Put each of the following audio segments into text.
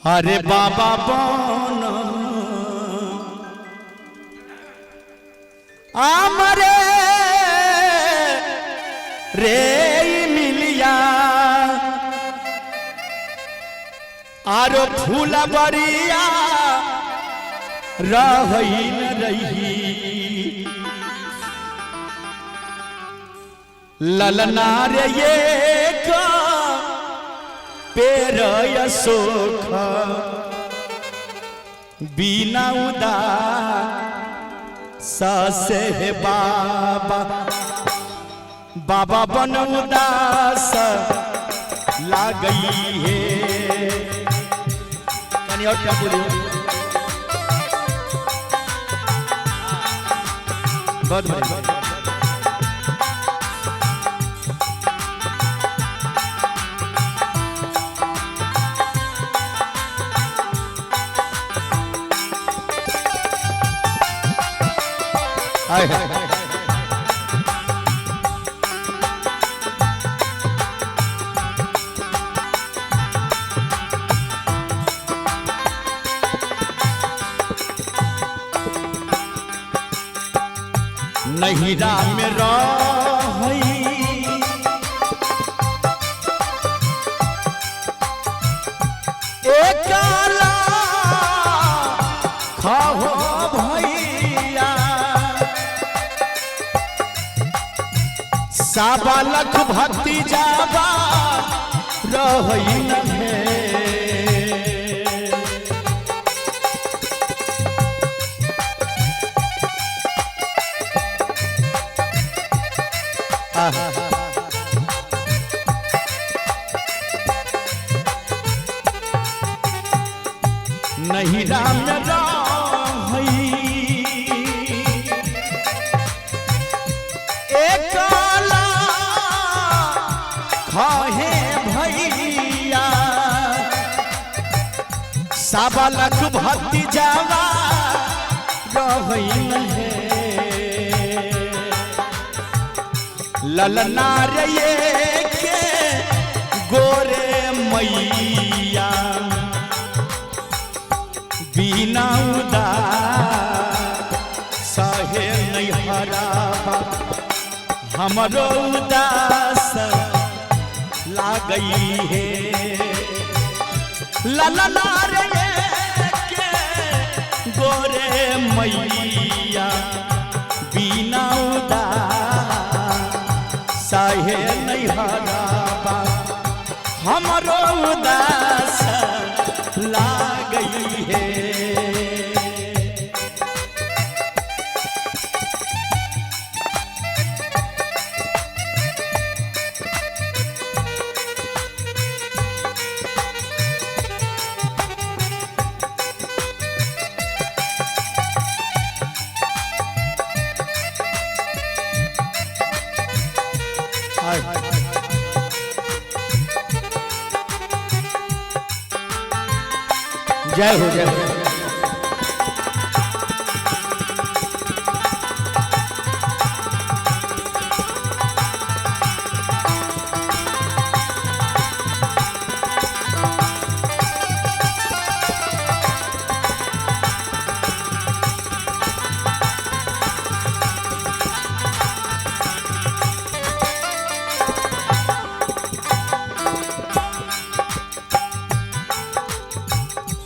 अरे बाबा बन आमरे रे मिलिया आरो फूला बरिया रही न रही ललना रे ये पेर सोख बिना उदास से है बाबा बाबा बन उदास ला गई है कहीं और क्या बोलिए बहुत बढ़िया हाय नहिरा में रही एकाला खाहो भैया साबा लख भक्ति जाबा रही न नहीं राम रही एकाला खाहे भैया साबा लख भक्ति जावा रही है ललना रे के गोरे मैया बिना उदास सहे नहीं हराबा हमरो उदास ला गई है ललना रे के गोरे मैया बिना उदास सहे नहीं हराबा हमरो उदास ला गई है जय हो जय हो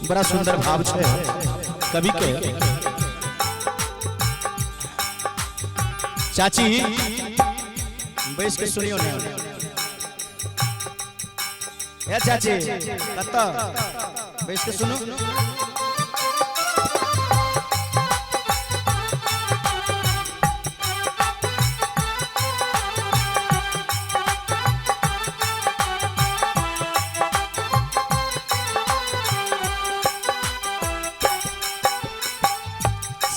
बड़ा सुंदर भाव है कवि के चाची बैठ के सुनियो ना ए चाची कत्ता बैठ के सुनो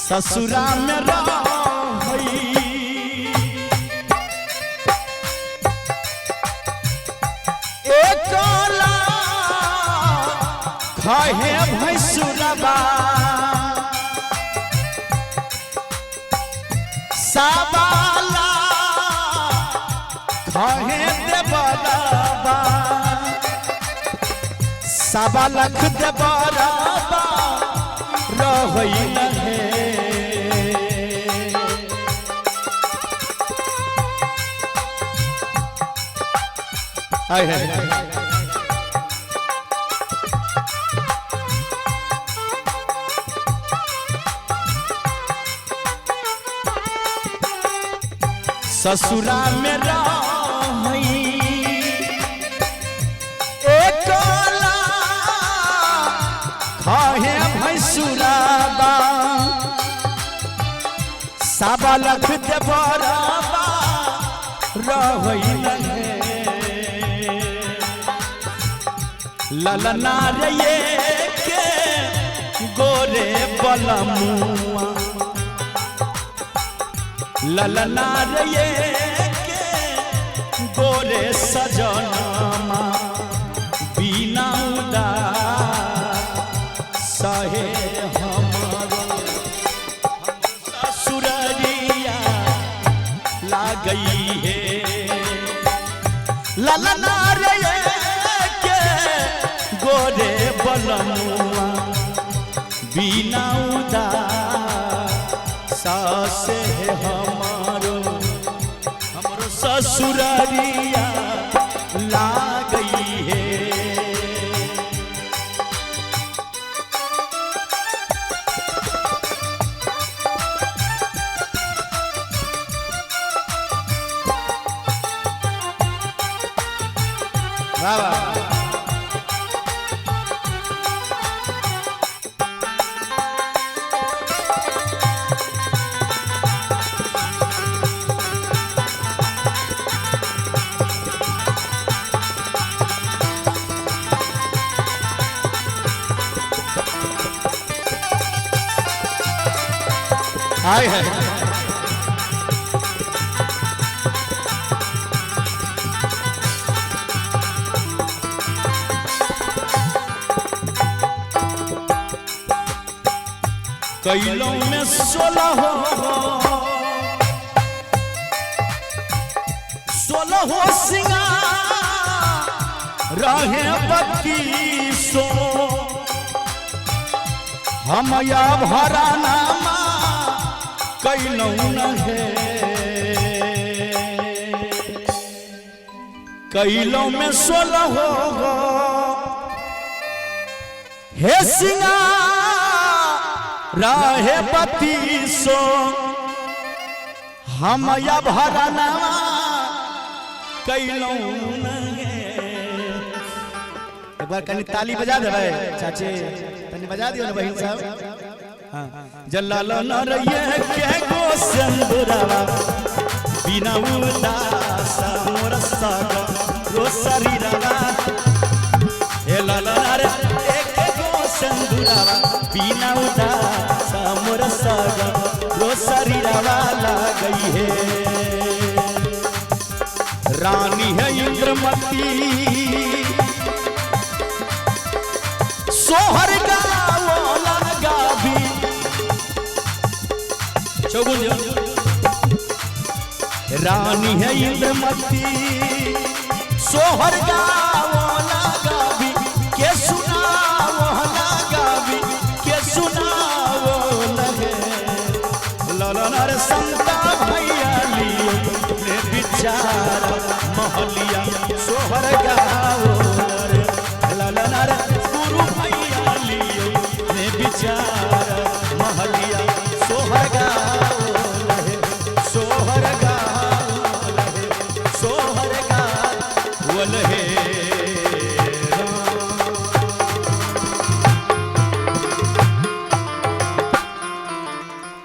ससुरा में रही एकाला खाहे भैंसुरबा साबाला खाहे देवलबा सवा लख दे बराबा रहिल है हाय हाय ससुरा में रही एकला खाहे भैंसुराबा सवा लख दे बराबा रहिल है ललना रे के गोरे बलमुआ ललना रे के गोरे सजनमा बिना सहे हमारो ससुररिया लागई है ललना रे के गोरे बलमुआ बिना सासे हमारो ससुररिया लागई है बाबा हाय हाय कैलों में 16 सिंगार रहे 32 हम या भराना कैलों न है कैलों में 16 हे सिंगार राहे 32 हम या भराना कैलों न है एक बार कनी ताली बजा दे भाई चाचे कनी बजा दियो ना बहन साहब हाँ जलाल न रहिए के गो सिंदूरवा बिना उदास मोर सग रो शरीरवा ए लाला रे एक गो सिंदूरवा बिना उदास मोर सग रो शरीरवा लागई है रानी है इंद्रमती सोहर गावो लगा भी रानी है इंद्रमती सोहर गावो